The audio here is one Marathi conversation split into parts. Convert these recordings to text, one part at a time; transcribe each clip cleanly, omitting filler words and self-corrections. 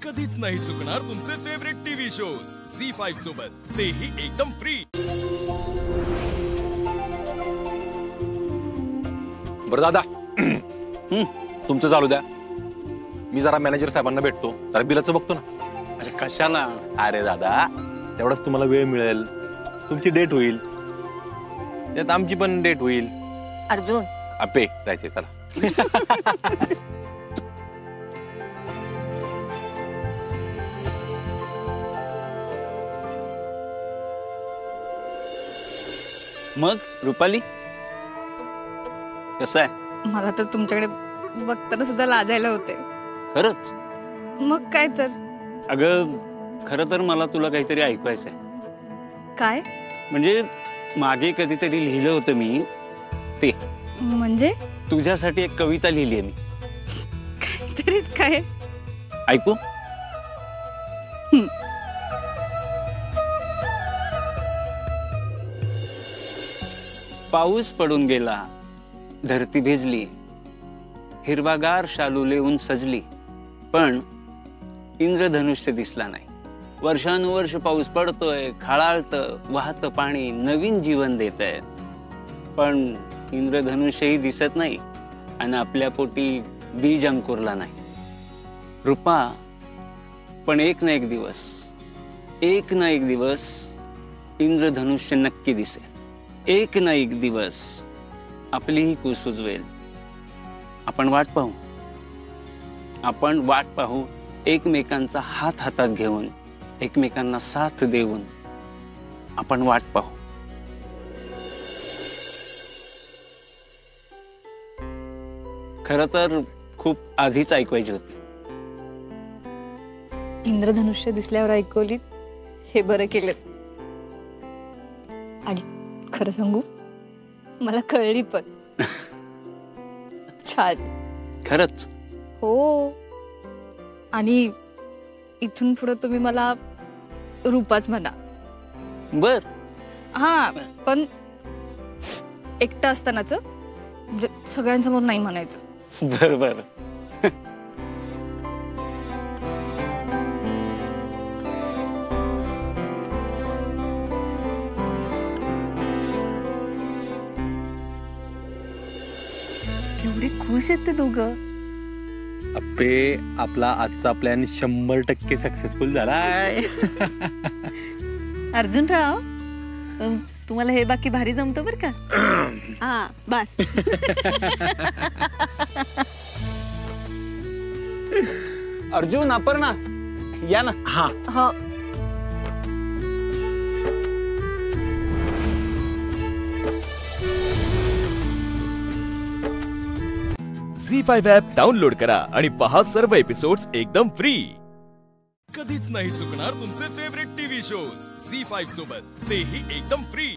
कधीच नाही चुकणार तुमचे फेवरेट टीव्ही शोज झी5 सोबत, तेही एकदम फ्री। बरं दादा, तुमचं चालू द्या, मी जरा मॅनेजर साहेबांना भेटतो, जरा बिलाचं बघतो ना। अरे कशाला? अरे दादा, तेवढाच तुम्हाला वेळ मिळेल, तुमची डेट होईल, त्यात आमची पण डेट होईल। अर्जुन आपे जायचंय, चला। मग रुपाली कसं आहे? मला तर तुमच्याकडे बघताना सुद्धा लाजायला होते। खरंच? मग काय तर? अगं खरं तर मला तुला काहीतरी ऐकवायचं आहे। काय? म्हणजे मागे कधीतरी लिहिलं होतं मी ते। म्हणजे? तुझ्यासाठी एक कविता लिहिली आहे मी। काहीतरीच काय? ऐकू? पाऊस पडून गेला, धरती भिजली, हिरवागार शालू लेऊन सजली, पण इंद्रधनुष्य दिसला नाही। वर्षानुवर्ष पाऊस पडतोय, खळाळतं, वाहतं पाणी, नवीन जीवन देतंय, पण इंद्रधनुष्यही दिसत नाही आणि आपल्या पोटी बीज अंकुरला नाही। रूपा, पण एक ना एक दिवस इंद्रधनुष्य नक्की दिसेल। एक ना एक दिवस आपलीही कूस उजवेल। आपण वाट पाहू, एकमेकांचा हात हातात घेऊन, एकमेकांना साथ देऊन आपण वाट पाहू। खरं तर खूप आधीच ऐकवायची होती। इंद्रधनुष्य दिसल्यावर ऐकवली, हे बरं केलं। आणि खरं सांगू, मला कळली पण। छान। खरंच? हो। आणि इथून पुढे तुम्ही मला रूपाच म्हणा। बर। हा, पण एकटा असतानाच, म्हणजे सगळ्यांसमोर नाही म्हणायचं। बर बर। एवढे खुश आहेत ते दोघं। अप्पे, आपला आजचा प्लॅन 100% सक्सेसफुल झालाय। अर्जुनराव, तुम्हाला हे बाकी भारी जमतं बर का? हा बस। अर्जुन, अपर्णा, या ना। हा हो। झी5 ॲप डाउनलोड करा आणि पहा सर्व एपिसोड्स एकदम फ्री। कधीच नाही चुकणार तुमचे फेवरेट टीव्ही शोज झी5 सोबत, तेही एकदम फ्री।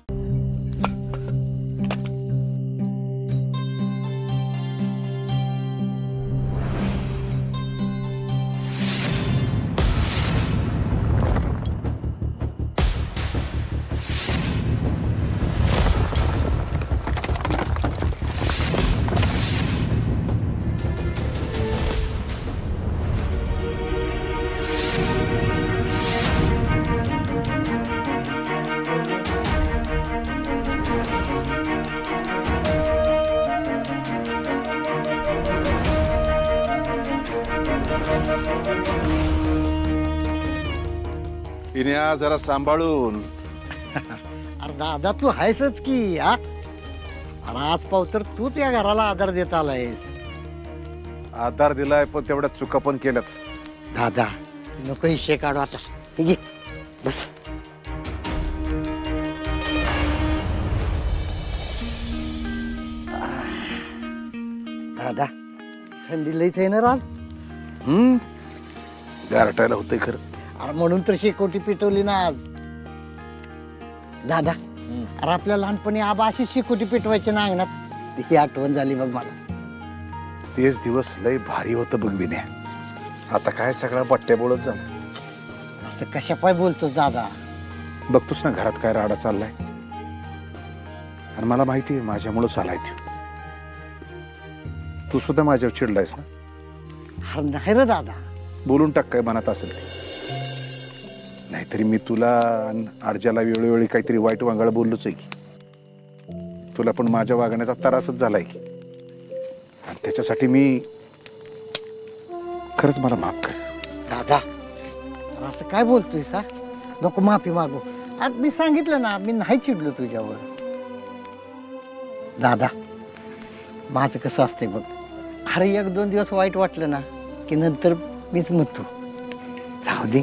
इन्या जरा सांभाळून। अरे दादा, तू आहेसच की। अरे आज पाव तर तूच या घराला आधार देत आलायस। आधार दिलाय, पण तेवढ्या चुका पण केल्यात। दादा नको हिशे काढू आता, घे बस। दादा थंडी लईच आहे ना राज? गारटायला होतंय खरं। अरे म्हणून तर शेकोटी पेटवली ना आज। दादा, अरे आपल्या लहानपणी आबा अशी शेकोटी पेटवायची ना अंगणात, ही आठवण झाली बघ मला। तेच दिवस लय भारी होतं बघ विन्या। आता काय सगळा बट्ट्याबोळच झालं। असं कशा पाय बोलतोस दादा? बघतोस ना घरात काय राडा चाललाय, आणि मला माहिती आहे माझ्यामुळेच आलाय तू सुद्धा माझ्यावर चिडलायस ना? अरे नाही रे दादा, बोलून टाक काय मनात असेल ते. नाहीतरी मी तुला आणि अर्जाला वेळोवेळी काहीतरी वाईट वांगळ बोललोच आहे की. तुला पण माझ्या वागण्याचा त्रासच झालाय की. आणि त्याच्यासाठी मी खरंच मला माफ कर. दादा अरे असं काय बोलतोय सा? नको माफी मागू. आज मी सांगितलं ना, मी नाही चिडलो तुझ्यावर. दादा माझं कसं असतंय बघ, अरे 1-2 दिवस वाईट वाटलं ना की नंतर मीच म्हणतो जाऊ दे,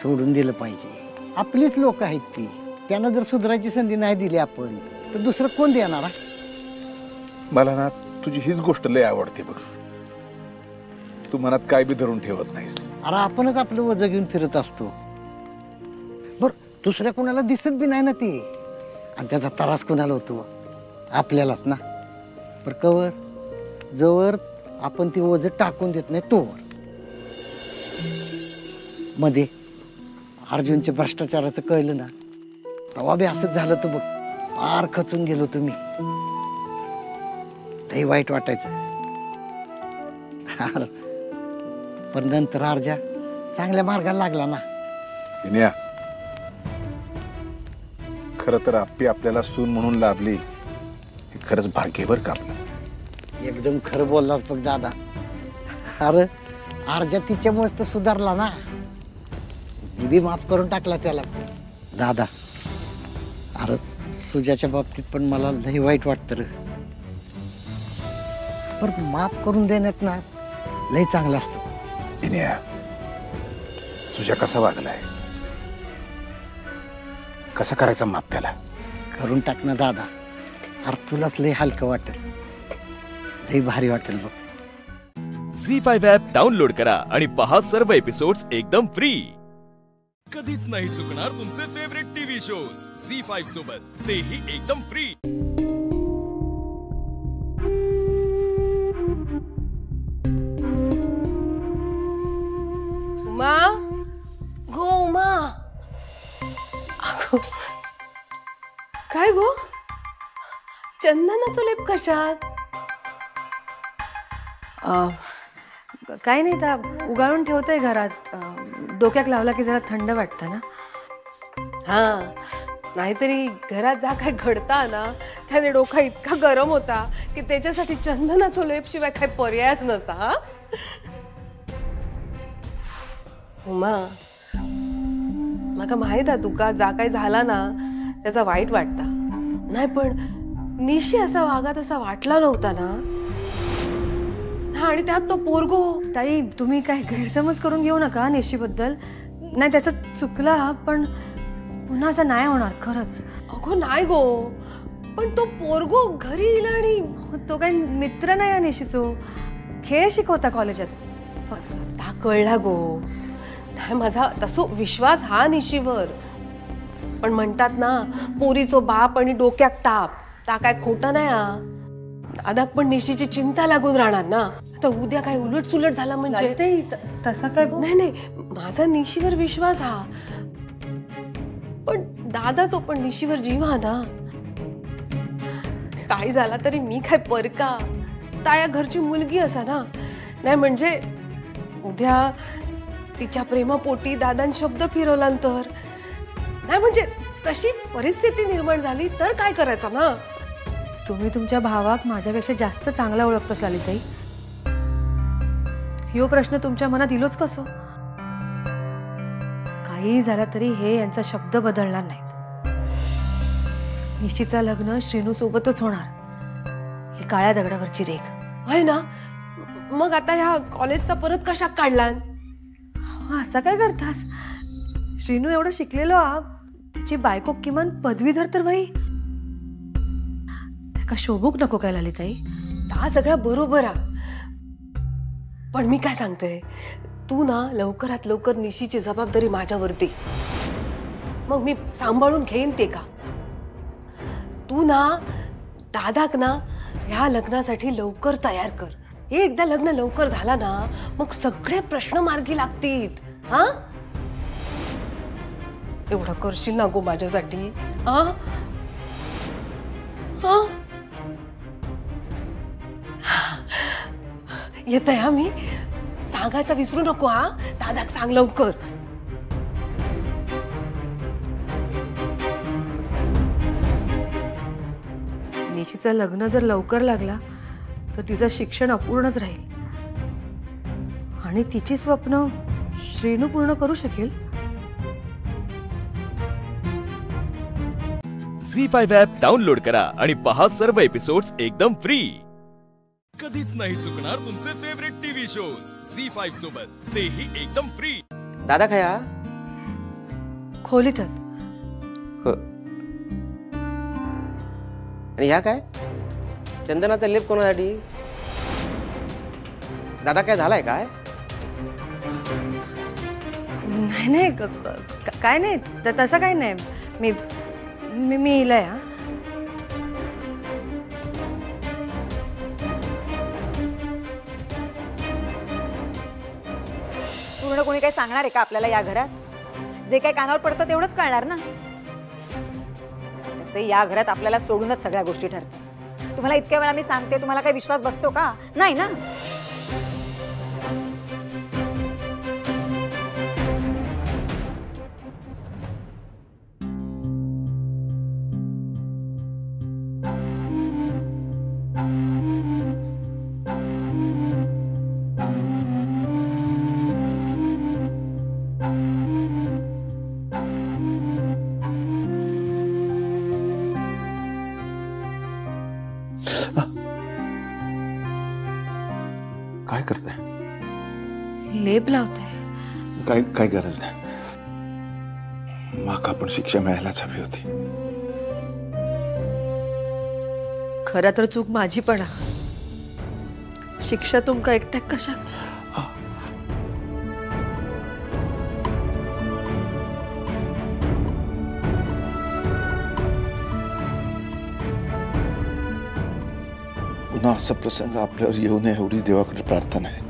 सोडून दिलं पाहिजे. आपलीच लोक आहेत ती. त्यांना जर सुधारायची संधी नाही दिली आपण तर दुसरं कोण देणार? मला ना तुझी हीच गोष्ट लय आवडते बघ. तू मनात काय बी धरून ठेवत नाहीस. अरे आपणच आपलं वजं घेऊन फिरत असतो. बर दुसऱ्या कोणाला दिसत बी नाही ना ते, आणि त्याचा त्रास कोणाला होतो? आपल्यालाच ना. पर कवर जवळ आपण ती वजं टाकून देत नाही तोवर. मध्ये अर्जुनच्या भ्रष्टाचाराचं कळलं ना, तेव्हा बी असंच झालं तर बघ, पार खचून गेलो तुम्ही. ते वाईट वाटायचं. पण नंतर अर्जा चांगल्या मार्गाला लागला ना. विनया, खर तर आप्पी आपल्याला सून म्हणून लाभली हे खरंच भाग्य बरं का आपलं. एकदम खरं बोललास बघ दादा. अरे अर्जा तिच्यामुळेच तर सुधारला ना. मी बी माफ करून टाकला त्याला. दादा अरे सुजाच्या बाबतीत पण मला लई वाईट वाटतं रे. पण माफ करून देण्यात ना लई चांगलं असतं. विनया, सुजा कसा वागलाय, कसा करायचा माफ त्याला? करून टाक ना दादा. अरे तुलाच लई हलकं वाटेल, लई भारी वाटेल बघ. झी5 ॲप डाउनलोड करा आणि पहा सर्व एपिसोड्स एकदम फ्री. कधीच नाही चुकणार तुमचे फेवरेट टीव्ही शोज झी5 सोबत, तेही एकदम फ्री. उमा, गो उमा. अगो, काय गो, चंदनाचा लेप कशात? काय नाही, त्या उगाळून ठेवतोय घरात. डोक्यात लावला की जरा थंड वाटतं ना. हा, नाहीतरी घरात जा काय घडता ना, त्याने डोका इतका गरम होता की त्याच्यासाठी चंदनाचा लेप शिवाय काही पर्यायच नसता. हा उमा, मला माहित आहे तुका जा काय झाला ना त्याचा वाईट वाटता नाही, पण निशी असा वागा तसा वाटला नव्हता ना. आणि त्यात तो पोरगो. ताई, तुम्ही काय गैरसमज करून घेऊ नका निशीबद्दल. नाही, त्याचं चुकला, पण पुन्हा असं नाही होणार खरंच. अगो नाही गो, पण तो पोरगो घरी येईल आणि तो काही मित्र नाही निशीचो. खेळ शिकवता कॉलेजात फक्त. ता कळला गो. नाही, माझा तसो विश्वास हा निशीवर. पण म्हणतात ना, पोरीचो बाप आणि डोक्यात ताप, ता काय खोटं नाही. दादा पण निशीची चिंता लागून राहणार ना. आता उद्या काय उलट सुलट झाला म्हणजे तसं काय नाही. नाही, माझा निशीवर विश्वास हा, पण दादाचो पण निशीवर जीव हा ना. काही झाला तरी मी काय परका, ताया घरची मुलगी असा ना. नाही म्हणजे उद्या तिच्या प्रेमापोटी दादान शब्द फिरवला तर, नाही म्हणजे तशी परिस्थिती निर्माण झाली तर काय करायचं ना. तुम्ही तुमच्या भावाक माझ्यापेक्षा जास्त चांगला ओळखता लालिताई. ह्यो प्रश्न तुमच्या मनात इलोच कसो. काही झालं तरी हे यांचा शब्द बदलणार नाहीत. निश्चितचं लग्न श्रीनू सोबतच होणार, ही काळ्या दगडावरची रेख होय ना. मग आता ह्या कॉलेजचा परत कशात काढला? असं काय करतास? श्रीनू एवढं शिकलेलो आ, त्याची बायको किमान पदवीधर तर भाई. का शोभूक नको काय लालिताई? हा सगळं बरोबर आहे, पण मी काय सांगते, तू ना लवकरात लवकर निशीची जबाबदारी माझ्यावरती, मग मी सांभाळून घेईन ते का. तू ना दादाक ना ह्या लग्नासाठी लवकर तयार कर. हे एकदा लग्न लवकर झाला ना मग सगळे प्रश्न मार्गी लागतील. हा, एवढं करशील ना गो माझ्यासाठी? हा हा, येत आहे. मी सांगायचं विसरू नको हा. दादाक सांग लवकर. निशीचं लग्न जर लवकर लागला तर तिचं शिक्षण अपूर्णच राहील आणि तिची स्वप्न श्रीनू पूर्ण करू शकेल. झी5 ॲप डाउनलोड करा आणि पहा सर्व एपिसोड्स एकदम फ्री. कधीच नाही चुकणार तुमचे फेवरेट टीव्ही शोज झी5 सोबत, तेही एकदम फ्री. दादा खया खोलीत आहेत. आणि ह्या काय चंदनाचा लेप कोणासाठी? दादा काय झालाय काय? नाही नाही काय नाही तसं काही नाही. मी मी मी इलय. हा पूर्ण कोणी काही सांगणार आहे का आपल्याला या घरात? जे काही कानावर पडतं तेवढंच कळणार ना. तसे या घरात आपल्याला सोडूनच सगळ्या गोष्टी ठरतात. तुम्हाला इतक्या वेळा मी सांगते, तुम्हाला काही विश्वास बसतो का? नाही ना. काय करताय? लेप लावते. काय काय गरज नाही. माका पण शिक्षा मिळायलाच हवी होती. खरं तर चूक माझी पण. शिक्षा तुमका एकट्याक कशा? पुन्हा असा प्रसंग आपल्यावर येऊ नये एवढी देवाकडे प्रार्थना आहे.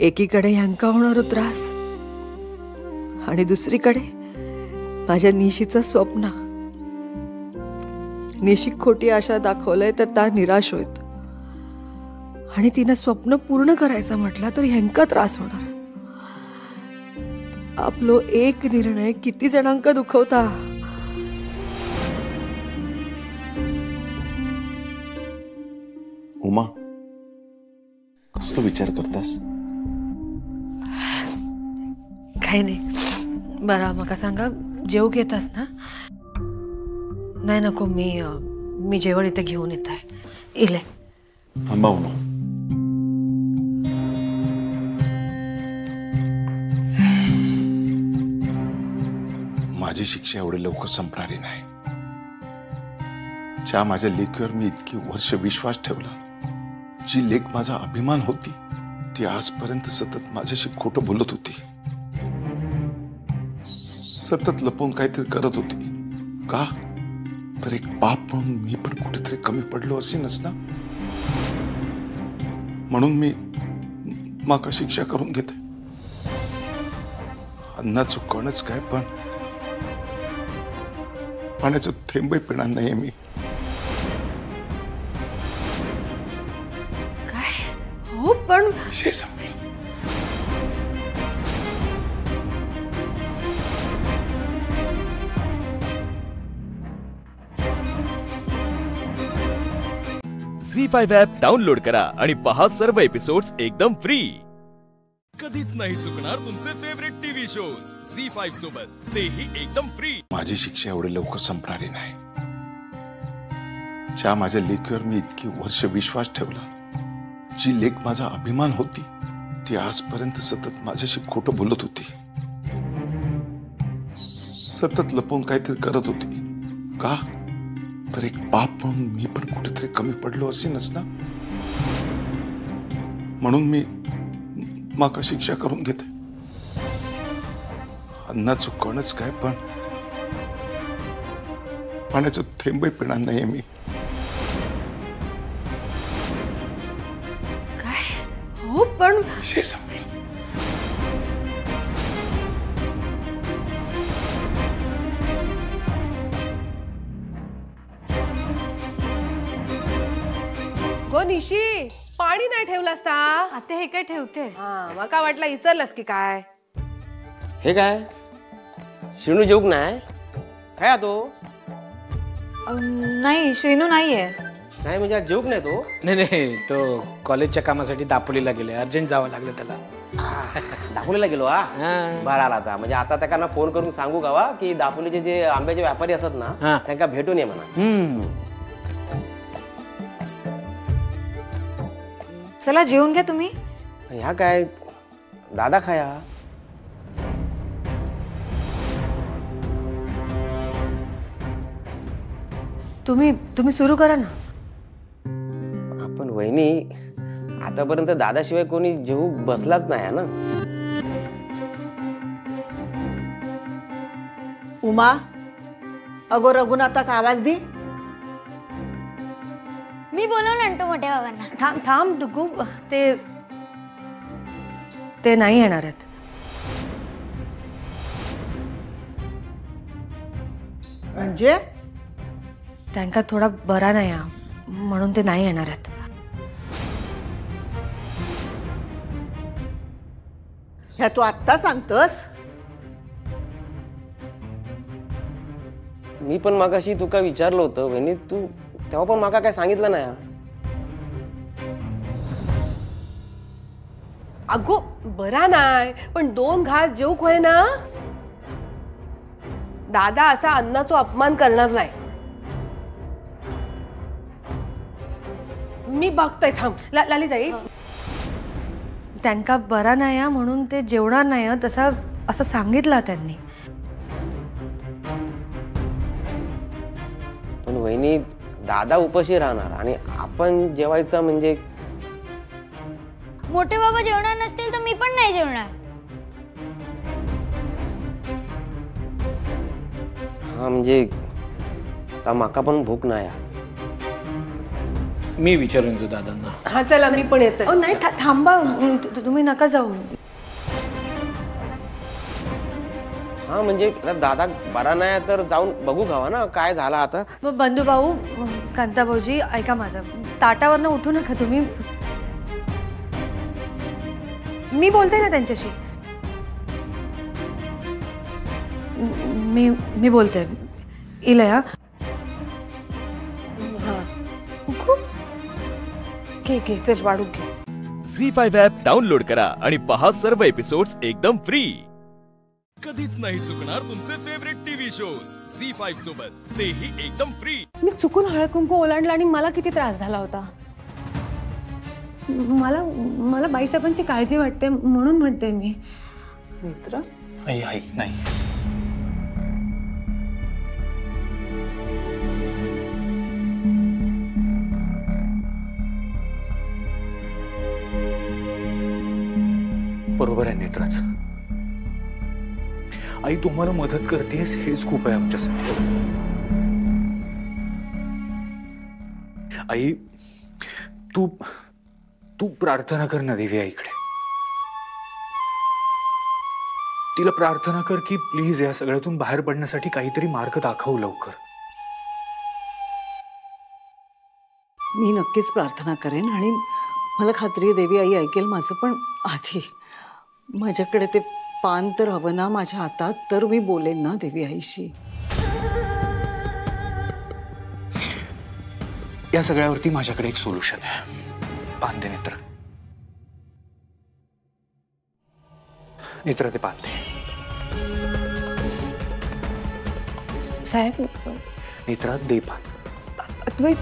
एकीकडे ह्यांका होणारा त्रास आणि दुसरीकडे माझ्या निशीचं स्वप्न. निशी खोटी आशा दाखवलंय तर ता निराश होत आणि तिने स्वप्न पूर्ण करायचं म्हटलं तर ह्यांका त्रास होणार. आपलो एक निर्णय किती जणांका दुखवता. उमा, कसला विचार करतास? काही नाही. बरं मका सांगा, जेव घेतास ना? नाही नको, मी जेवण इथे घेऊन येत आहे. इले थांबा उमा. माझी शिक्षा एवढे लवकर संपणारी नाही. ज्या माझ्या लेकीवर मी इतकी वर्ष विश्वास ठेवला, जी लेक माझा अभिमान होती, ती आजपर्यंत सतत माझ्याशी खोटं बोलत होती, सतत लपवून काहीतरी करत होती. का तर एक बाप म्हणून मी पण कुठेतरी कमी पडलो असेनच ना. म्हणून मी माका शिक्षा करून घेते. अन्न चुकवणंच काय, पण पाण्याचं थेंबही पिणार नाहीये मी. काय हो पण झी5 ॲप डाउनलोड करा आणि पहा सर्व एपिसोड्स एकदम फ्री. कधीच नाही चुकणार तुमचे फेवरेट टीव्ही शोज झी5 सोबत, तेही एकदम फ्री. माझी शिक्षा एवढे लवकर संपणारी नाही. ज्या माझ्या लेकीवर मी इतकी वर्ष विश्वास ठेवला, जी लेक माझा अभिमान होती, ती आजपर्यंत सतत माझ्याशी खोटं बोलत होती, सतत लपवून काहीतरी करत होती. का तर एक बाप म्हणून मी पण कुठेतरी कमी पडलो असेनच ना. म्हणून मी माका शिक्षा करून घेते. अन्न चुकवणंच काय, पण पाण्याचं थेंबही पिणार नाहीये मी. काय हो पण अगो निशी, पाणी नाही ठेवलास ता? आता हे काय ठेवते? हा, मका वाटला इसरलास की काय? हे काय श्रीनू जेवूक नाही काय तो? नाही श्रीनू नाहीये. नाही म्हणजे आज जेवूक नाही तो? नाही नाही, तो कॉलेजच्या कामासाठी दापोलीला गेले, अर्जंट जावं लागलं त्याला. दापोलीला गेलो हा बरं आला आता. म्हणजे आता त्यांना फोन करून सांगू का की दापोलीचे जे आंब्याचे व्यापारी असतात ना त्यांना भेटून ये म्हणा. चला जेवून घ्या तुम्ही. ह्या काय दादा खाया. तुम्ही सुरू करा ना. आपण वहिनी आतापर्यंत दादाशिवाय कोणी जेवू बसलाच नाही ना. उमा, अगो रघुनाथा का आवाज दी. मी बोलवलं आणतो मोठ्या बाबांना. थांब डुगू, ते नाही येणार आहेत. म्हणजे त्यांना थोडा बरा नाही म्हणून ते नाही येणार आहेत. ह्या तू आत्ता सांगतस? मी पण मागाशी तुका विचारलं होतं वहिनी, तू तेव्हा पण माका काय सांगितलं नाही. अगो बरा नाही पण 2 घास जेवूक होय ना. दादा असा अन्नाचा अपमान करणार नाही. मी बघतोय, थांब. लालीताई, त्यांना बरा नाही म्हणून ते जेवणार नाही असं सांगितलं त्यांनी. पण वहिनी दादा उपाशी राहणार आणि आपण जेवायचं म्हणजे. मोठे बाबा जेवणार नसतील तर मी पण नाही जेवणार. हा म्हणजे आता माका पण भूक नाही. मी विचारून येतो दादांना. हा चला मी पण येते. नाही थांबा, तुम्ही नका जाऊ. हा म्हणजे आता दादा बरा नाही तर जाऊन बघू खावा ना काय झाला आता. बंधू भाऊ, कांता भाऊजी, ऐका माझं. ताटावरनं उठू नका तुम्ही. मी बोलते ना त्यांच्याशी. मी बोलते. इलया घे चल वाढू घे. झी5 ॲप डाउनलोड करा आणि पहा सर्व एपिसोड्स एकदम फ्री. कधीच नाही चुकणार तुमचे फेवरेट टीव्ही शोज झी5 सोबत, तेही एकदम फ्री. मी चुकून हळद कुंकू ओलांडला आणि मला किती त्रास झाला होता. मला बाईसाहेबांची काळजी वाटते म्हणून म्हणते मी. मित्र आई आई नाही. बरोबर आहे नेत्राच. आई तुम्हाला मदत करतेस हेच खूप आहे आमच्यासाठी. आई तू प्रार्थना कर ना देवी आईकडे. तिला प्रार्थना कर की प्लीज या सगळ्यातून बाहेर पडण्यासाठी काहीतरी मार्ग दाखव लवकर. मी नक्कीच प्रार्थना करेन आणि मला खात्री आहे देवी आई ऐकेल माझं. पण आधी माझ्याकडे ते पान तर हवं ना माझ्या हातात, तर मी बोलेन ना देवी आईशी. या सगळ्यावरती माझ्याकडे एक सोल्युशन आहे. पान दे नेत्र. नेत्र ते पान दे. साहेब, नेत्रा दे पान. अद्वैत,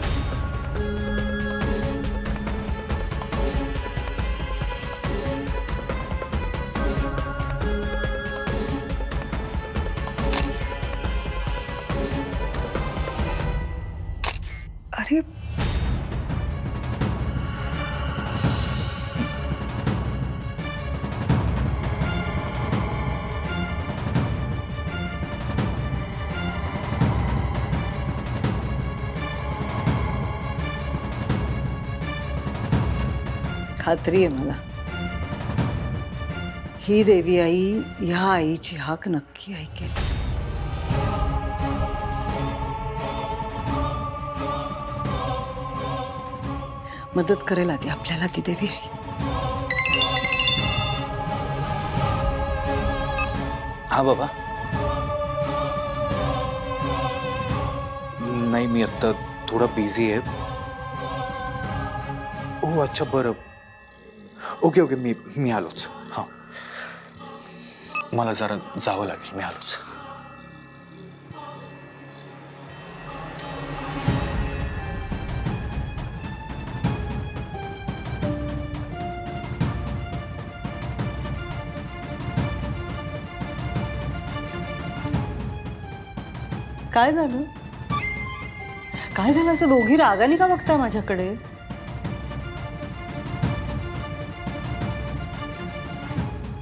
अरे खात्री आहे मला ही देवी आई ह्या आईची हाक नक्की ऐकेल. मदत करेल आधी आपल्याला ती देवी आई. हा बाबा. नाही मी आता थोडा बिझी आहे. ओ अच्छा बरं. ओके ओके मी आलोच. हां मला जरा जावं लागेल. मी आलोच. काय झालं? काय झालं? असं दोघी रागाने का बघताय माझ्याकडे?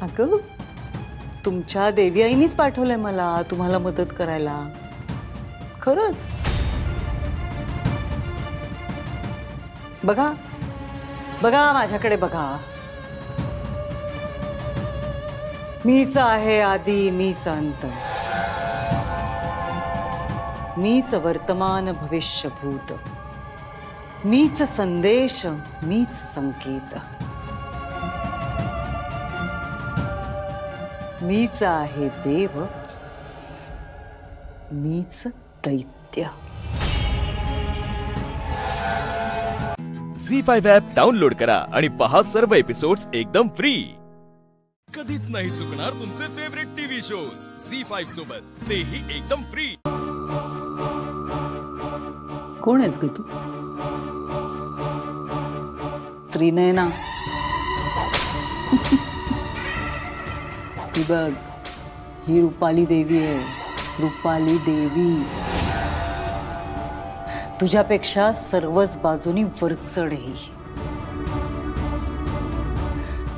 अगं तुमच्या देवी आईनीच पाठवलंय मला तुम्हाला मदत करायला. खरंच. बघा बघा माझ्याकडे बघा. मीच आहे आदी, मीच अंत, मीच वर्तमान भविष्य भूत, मीच संदेश, मीच संकेत, मीच आहे देव, मीच दैत्य. झी5 ॲप डाउनलोड करा आणि पहा सर्व एपिसोड्स एकदम फ्री. कधीच नाही चुकणार तुमचे फेवरेट टीव्ही शोज झी5 सोबत, तेही एकदम फ्री. कोण आहेस ग तू? त्रिनयना. ही बघ, ही रुपाली देवी आहे. रुपाली देवी. तुझ्यापेक्षा सर्वच बाजूनी वरचढ आहे.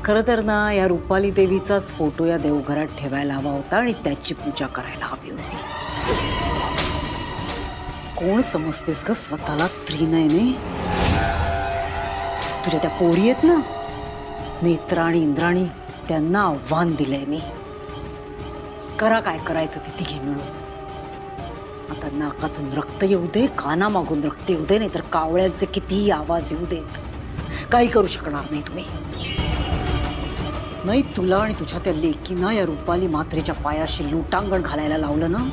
खरं तर ना या रुपाली देवीचाच फोटो या देवघरात ठेवायला हवा होता आणि त्याची पूजा करायला हवी होती. कोण समजतेस का स्वतःला त्रिनयने? तुझ्या त्या पोरी आहेत ना नेत्रा आणि इंद्राणी, त्यांना आव्हान दिलंय मी. करा काय करायचं ते तिघी मिळून. आता नाकातून रक्त येऊ दे, कानामागून रक्त येऊ दे, नाहीतर कावळ्यांचे कितीही आवाज येऊ देत, काही करू शकणार नाही तुम्ही. नाही तुला आणि तुझ्या त्या लेकींना या रुपाली मात्रेच्या पायाशी लुटांगण घालायला लावलं ना,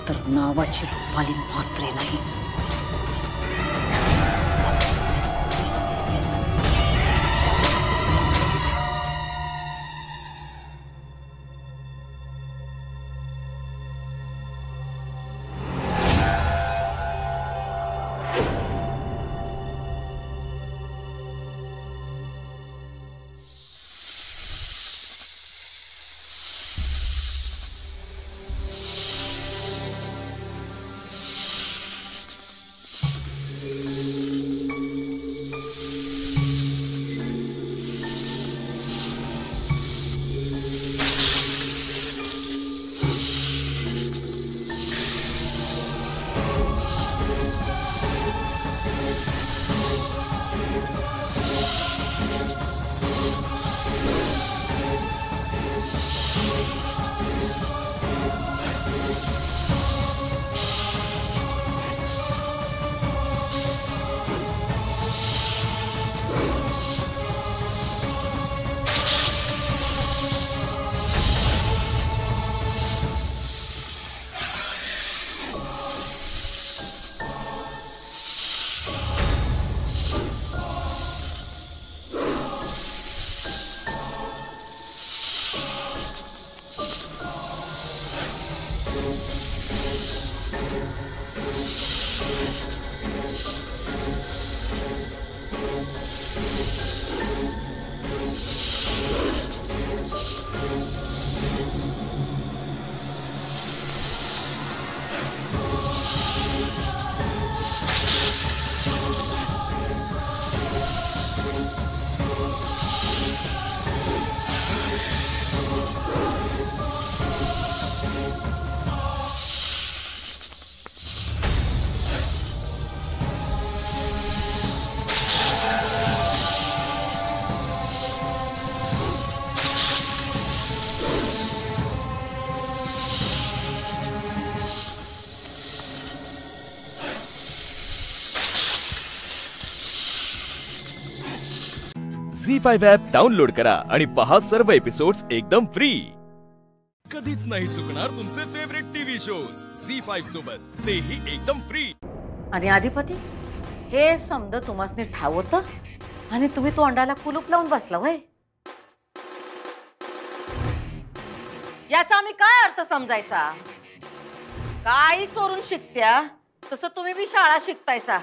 तर नावाची रुपाली मात्रे नाही. झी5 ॲप डाउनलोड करा आणि पहा सर्व एपिसोड्स एकदम फ्री. कधीच नाही चुकणार तुमचे फेवरेट टीव्ही शोज झी5 सोबत, तेही एकदम फ्री. आणि अधिपती हे समज तुम्हासनी ठावत आणि तुम्ही तोंडाला कुलूप लावून बसला वय. याचा आम्ही काय अर्थ समजायचा? काही चोरून शिकत्या तसं तुम्ही बी शाळा शिकतायसा.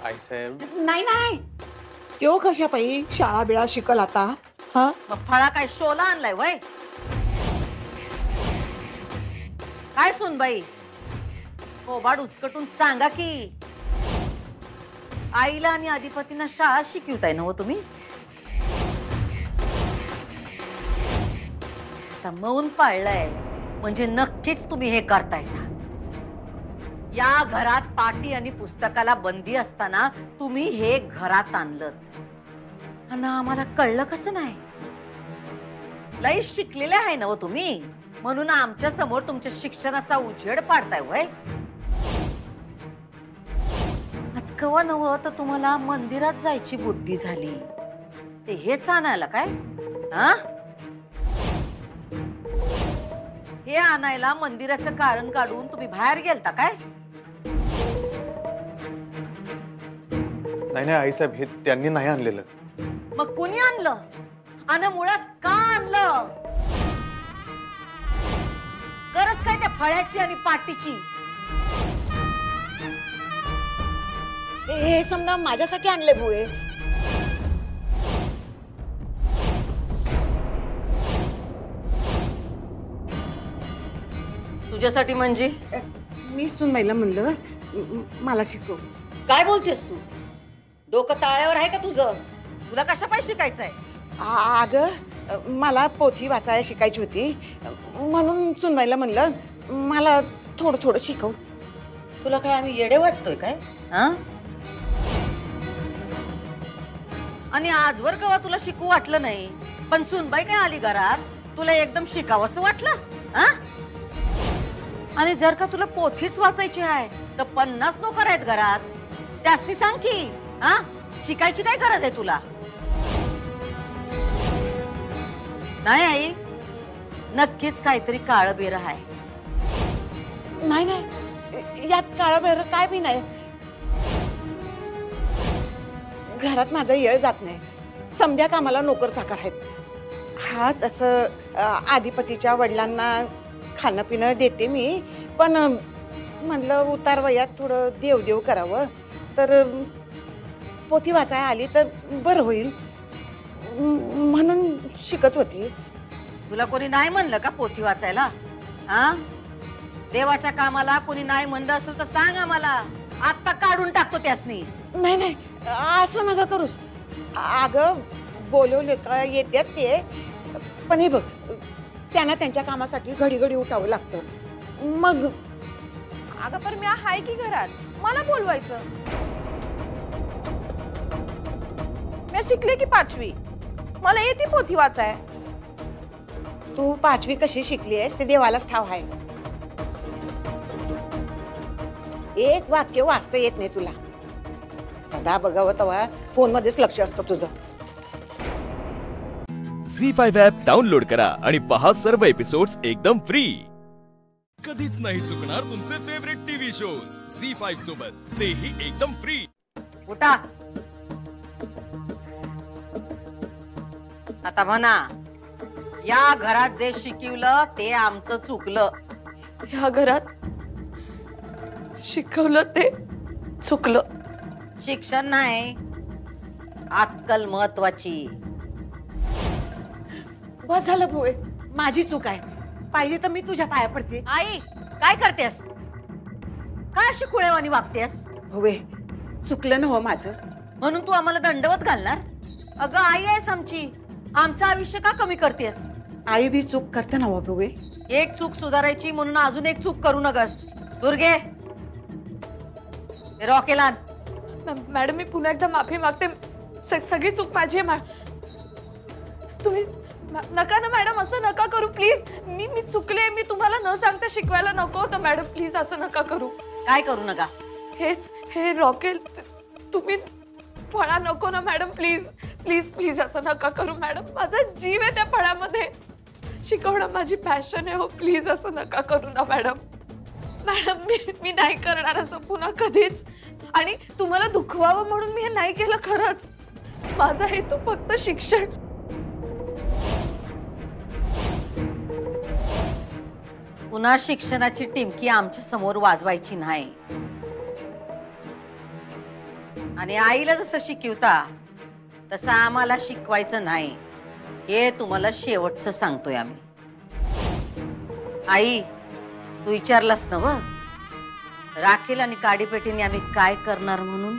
आई साहेब नाही नाही त्यो कशा पायी शाळा बिळा शिकल आता? हा मग फळा काय शोला आणलाय वय? काय सुनबाई थोबाड उचकटून सांगा की आईला आणि अधिपतींना शाळा शिकवताय ना हो तुम्ही? आता मौन पाळलंय म्हणजे नक्कीच तुम्ही हे करतायसा. या घरात पाटी आणि पुस्तकाला बंदी असताना तुम्ही हे घरात आणलं आणि आम्हाला कळलं कसं नाही? लई शिकलेले आहे ना हो तुम्ही, म्हणून आमच्या समोर तुमच्या शिक्षणाचा उजेड पाडताय वय. आज कवा नव तर तुम्हाला मंदिरात जायची बुद्धी झाली ते हेच आणायला काय? हा हे आणायला मंदिराचं कारण काढून तुम्ही बाहेर गेलता काय? नाही नाही आई साहेब हे त्यांनी नाही आणलेलं. मग कुणी आणलं आणि मुळात का आणलं? गरज काय त्या फळ्याची आणि पाटीची? हे समजा माझ्यासाठी आणले बुवे. तुझ्यासाठी म्हणजे? मी सुनबाईला म्हणलं मला शिकव. काय बोलतेस तू? डोकं ताळ्यावर आहे का तुझं? तुला कशा पाहिजे शिकायचंय? अगं मला पोथी वाचायला शिकायची होती म्हणून सुनबाईला म्हणलं मला थोडं थोडं शिकव. तुला काय आम्ही येडे वाटतोय काय? हा आणि आजवर कवा तुला शिकू वाटलं नाही, पण सुनबाई काय आली घरात तुला एकदम शिकावंसं वाटलं? हा आणि जर का तुला पोथीच वाचायची आहे तर 50 नोकर आहेत घरात, त्यासनी सांग की हा शिकायची काय गरज आहे तुला? नाही आई, नक्कीच काहीतरी काळ बेर आहे. नाही नाही यात काळा बेर काय बी नाही. घरात माझा येळ जात नाही. समध्या कामाला नोकर चाकर आहेत. हा तसं अधिपतीच्या वडिलांना खाणं पिणं देते मी, पण म्हणलं उतार वयात थोडं देवदेव करावं तर पोथी वाचायला आली तर बरं होईल म्हणून शिकत होती. तुला कोणी नाही म्हणलं का पोथी वाचायला? हा देवाच्या कामाला कोणी नाही म्हणलं असेल तर सांग आम्हाला, आत्ता काढून टाकतो त्यासनी. नाही नाही असं नका करूस. अगं बोलवले का येतात ते, पण हे बघ त्यांना त्यांच्या कामासाठी घडी घडी उठावं लागतं. मग अगं पण मी आहे की घरात, मला बोलवायचं. मी शिकले की 5वी, मला येते पोथी वाचाय. तू 5वी कशी शिकली आहेस ते देवालाच ठाव आहे. एक वाक्य वाचता येत नाही तुला. सदा बघावं तेव्हा फोन मध्येच लक्ष असतं तुझं. झी5 ॲप डाउनलोड करा आणि पहा सर्व एपिसोड्स एकदम फ्री. कधीच नाही चुकणार तुमचे फेवरेट टीव्ही शोज झी5 सोबत, तेही एकदम फ्री. उठा आता म्हणा, या घरात जे शिकवलं ते आमचं चुकलं. या घरात शिकवलं ते चुकलं. शिक्षण नाही, अक्कल महत्वाची. बस झालं भोये, माझी चूक आहे. पाहिजे तर मी तुझ्या पाया पडते. आई काय करतेस? काय अशी खुळेवानी वागतेस? भोये चुकलं ना हो माझं, म्हणून तू आम्हाला दंडवत घालणार? अगं आई आहेस आमची, आमचं आयुष्य का कमी करतेस? आई बी चूक करते ना हो भोये. एक चूक सुधारायची म्हणून अजून एक चूक करू नकस. दुर्गे रॉकेला मॅडम मी पुन्हा एकदा माफी मागते. सगळी चूक माझी आहे. तुम्ही नका ना मॅडम, असं नका करू प्लीज. मी चुकले. मी तुम्हाला न सांगता शिकवायला नको होतं मॅडम, प्लीज असं नका करू. काय करू नका? हे रॉकेल तुम्ही फळा नको ना मॅडम प्लीज. प्लीज प्लीज असं नका करू मॅडम, माझा जीव आहे त्या फळामध्ये, शिकवणं माझी पॅशन आहे हो, प्लीज असं नका करू ना मॅडम. मॅडम मी नाही करणार असं पुन्हा कधीच, आणि तुम्हाला दुखवावं म्हणून मी हे नाही केलं खरंच. माझा हेतू फक्त शिक्षण. पुन्हा शिक्षणाची टिमकी आमच्या समोर वाजवायची नाही. आणि आईला जसं शिकवता तसं आम्हाला शिकवायचं नाही, हे तुम्हाला शेवटचं सांगतोय आम्ही. आई, तू विचारलास ना व राखेल आणि काडीपेटीने आम्ही काय करणार म्हणून?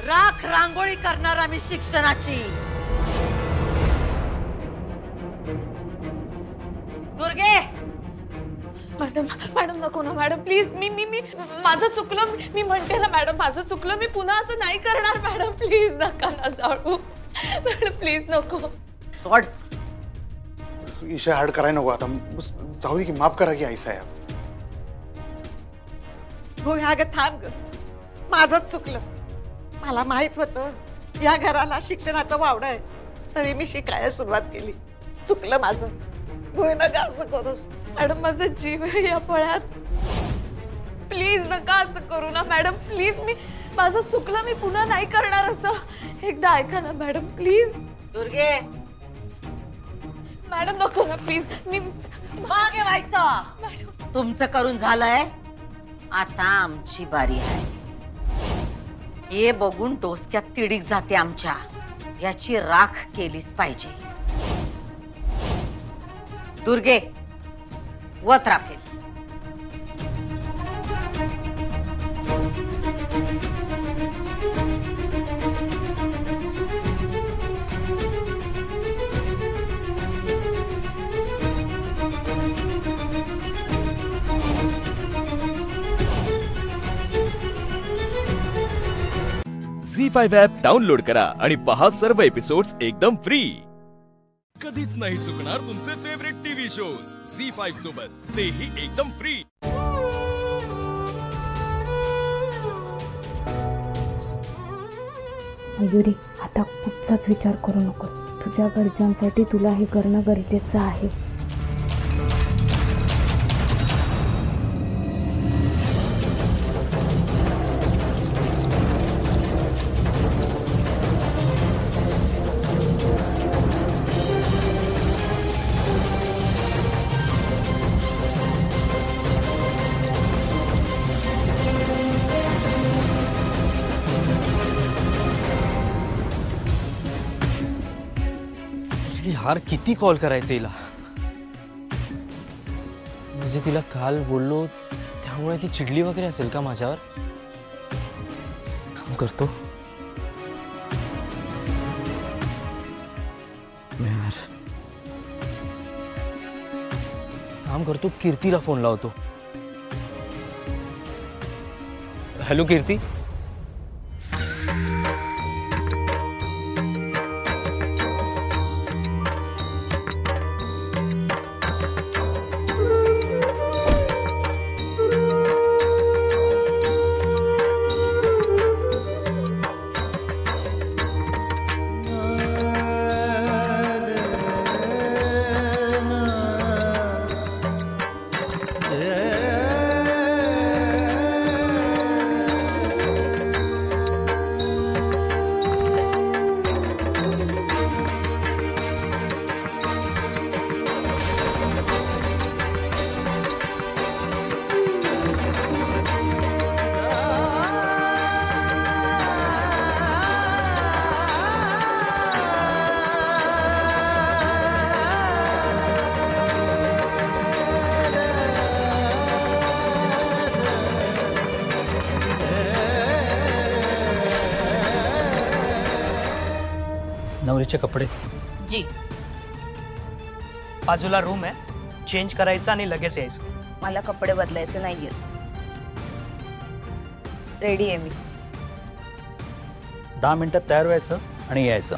राख रांगोळी करणार आम्ही शिक्षणाची. दुर्गे, मॅडम मॅडम नको ना मॅडम, प्लीज. मी मी मी माझं चुकलं, मी म्हणते ना मॅडम माझं चुकलं, मी पुन्हा असं नाही करणार मॅडम, प्लीज नका ना जाऊ मॅडम, प्लीज नको. सोड. ईशा हाड कराय नको आता, जाऊ दे की, माफ करा की आई साहेब. हो ह्या थांब ग, माझंच चुकलं. मला माहित होतं या घराला शिक्षणाचं वावड आहे, तरी मी शिकायला सुरुवात केली. चुकलं माझं, होय ना ग असं करूस. मॅडम माझा जीव आहे या फळ्यात, प्लीज नका असं करू ना मॅडम, प्लीज. मी माझं चुकलं, मी पुन्हा नाही करणार असं, एकदा ऐका ना मॅडम प्लीज. दुर्गे, मॅडम नको ना प्लीज, मी मागे व्हायचं. तुमचं करून झालंय, आता आमची बारी आहे. हे बघून डोसक्यात तिडीक जाते आमच्या, याची राख केलीच पाहिजे. दुर्गे, वत राखेल. झी5 ॲप डाउनलोड करा आणि पहा सर्व एपिसोड्स एकदम फ्री. कधीच नाही चुकणार तुमचे फेवरेट टीव्ही शोज झी5 सोबत, तेही एकदम फ्री. मयुरी, आता कुठचाच विचार करू नकोस. तुझ्या गरजांसाठी तुला हे करणं गरजेचं आहे. यार किती कॉल करायचे हिला. म्हणजे तिला काल बोललो त्यामुळे ती चिडली वगैरे असेल का माझ्यावर. काम करतो यार, काम करतो, कीर्तीला फोन लावतो. हॅलो कीर्ती. नवरीचे कपडे जी. बाजूला रूम आहे, चेंज करायचं आणि लगेच यायचं. मला कपडे बदलायचे नाहीये, रेडी आहे मी. 10 मिनिटात तयार व्हायचं आणि यायचं.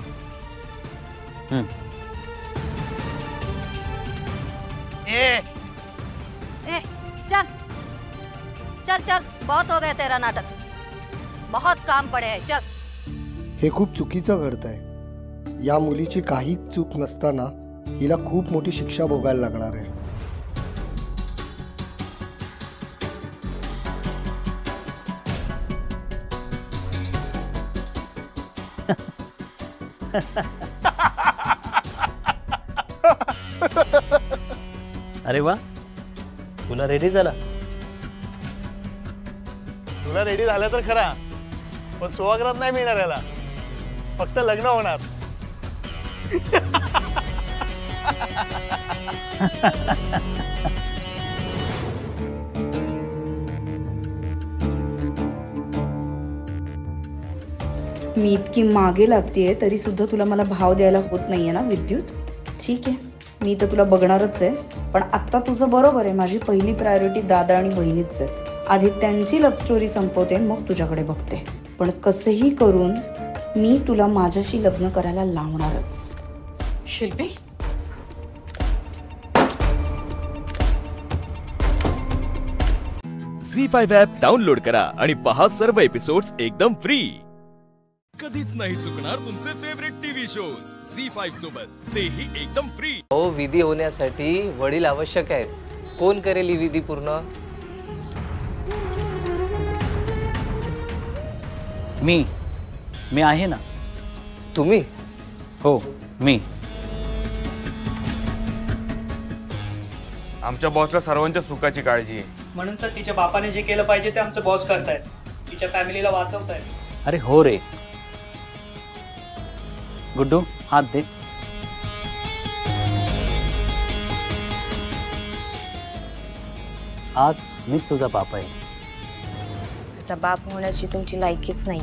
ए चल चल चल. बहुत हो गया तेरा नाटक, बहुत काम पड़े है, चल. हे खूप चुकीचं घडतंय. या मुलीची काही चूक नसताना हिला खूप मोठी शिक्षा भोगायला लागणार आहे. अरे वा, तुला रेडी झाला? तुला रेडी झालं तर खरा, पण सोहागरात नाही मिळणार याला, फक्त लग्न होणार. मी इतकी मागे लागतेय तरी सुद्धा तुला मला भाव द्यायला होत नाहीये ना विद्युत? ठीक आहे, मी तर तुला बघणारच आहे, पण आत्ता तुझं बरोबर आहे, माझी पहिली प्रायोरिटी दादा आणि बहिणीच आहेत. आधी त्यांची लव्ह स्टोरी संपवते, मग तुझ्याकडे बघते. पण कसंही करून मी तुला माझ्याशी लग्न करायला लावणारच. शिल्पी, झी5 ॲप डाउनलोड करा आणि पहा सर्व एपिसोड्स एकदम फ्री. कधीच नाही चुकणार तुमचे फेवरेट टीव्ही शोज झी5 सोबत, तेही एकदम फ्री. हो, विधी होण्यासाठी वडील आवश्यक आहेत. कोण करेल ही विधी पूर्ण? मी आहे ना. तुम्ही? हो, मी. आमच्या बॉसला सर्वांच्या सुखाची काळजी आहे, म्हणून तर तिच्या बापाने जे केलं पाहिजे ते आमचं बॉस करतायत. तिच्या फॅमिलीला वाचवतायत. अरे हो रे. गुड्डू, हात दे. आज मीच तुझा बाप आहे. त्याचा बाप होण्याची तुमची लायकीच नाही.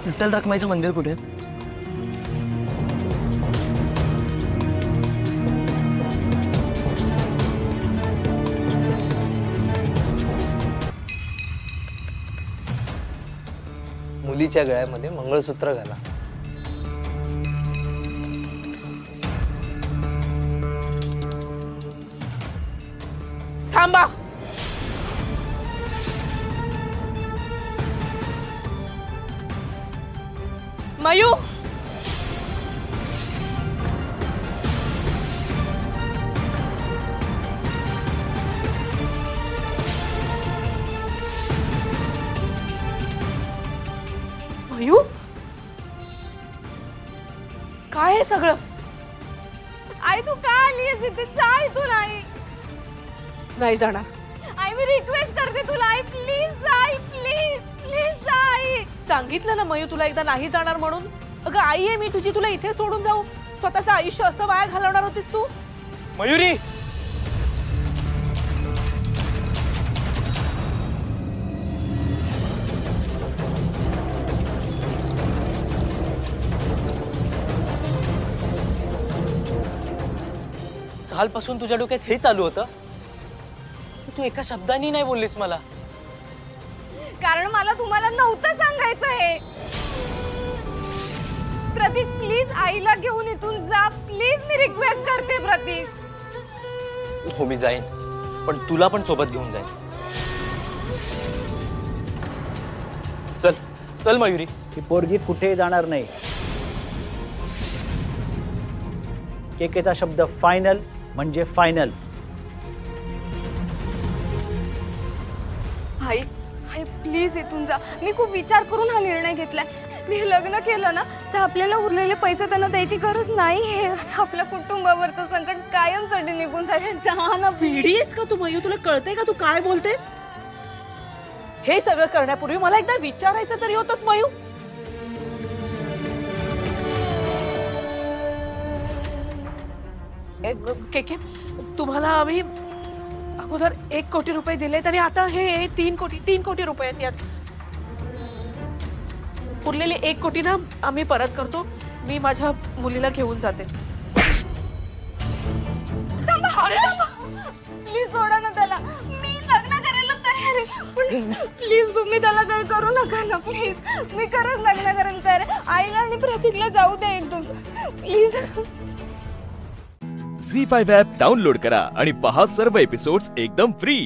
विठ्ठल रखमाईचं मंदिर कुठे? मुलीच्या गळ्यामध्ये मंगळसूत्र घाला. थांबा. मयू, मयू, काय आहे सगळं? आई तू का आलीस इथे? जा इथून आई. नाही जाणार. आई मी रिक्वेस्ट करते तुला, आई प्लीज आई, प्लीज प्लीज आई. सांगितलं ना मयू तुला एकदा नाही जाणार म्हणून. अगं आई आहे मी तुझी, तुला इथे सोडून जाऊ? स्वतःचं आयुष्य असं वाया घालवणार होतीस तू? मयुरी, कालपासून तुझ्या डोक्यात हे चालू होतं? तू एका शब्दानी नाही बोललीस मला. कारण मला तुम्हाला नव्हतं सांगायचं हे. प्रतीक प्लीज आईला घेऊन इथून जा प्लीज, मी रिक्वेस्ट करते प्रतीक. हो मी जाईन, पण तुला पण सोबत घेऊन जाईन. चल चल मयुरी. ही पोरगी कुठे जाणार नाही. केकेचा शब्द फायनल म्हणजे फायनल. आई आई प्लीज इथून जा. मी खूप विचार करून हा निर्णय घेतलाय. मी हे लग्न केलं ना तर आपल्याला उरलेले पैसे त्यांना द्यायची गरज नाही. हे आपल्या कुटुंबावरचं संकट कायमसाठी निघून जाईल. जा ना. वेडीस का तू मयू? तुला कळतंय का तू काय बोलतेस? हे सगळं करण्यापूर्वी मला एकदा विचारायचं तरी होतंस मयू. केके, तुम्हाला आम्ही अगोदर 1 कोटी रुपये दिले तरी आता हे 3 कोटी रुपये आहेत. यात उरलेले 1 कोटी ना आम्ही परत करतो. मी माझ्या मुलीला घेऊन जाते. प्लीज सोडा ना त्याला. मी लग्न करायला तयार आहे, पण प्लीज तुम्ही त्याला काही करू नका ना प्लीज. मी खरंच लग्न करायला तयार आहे. आईला आणि प्रतीकला जाऊ द्या एकदम प्लीज. झी5 ॲप डाउनलोड करा आणि पहा सर्व एपिसोड्स एकदम फ्री.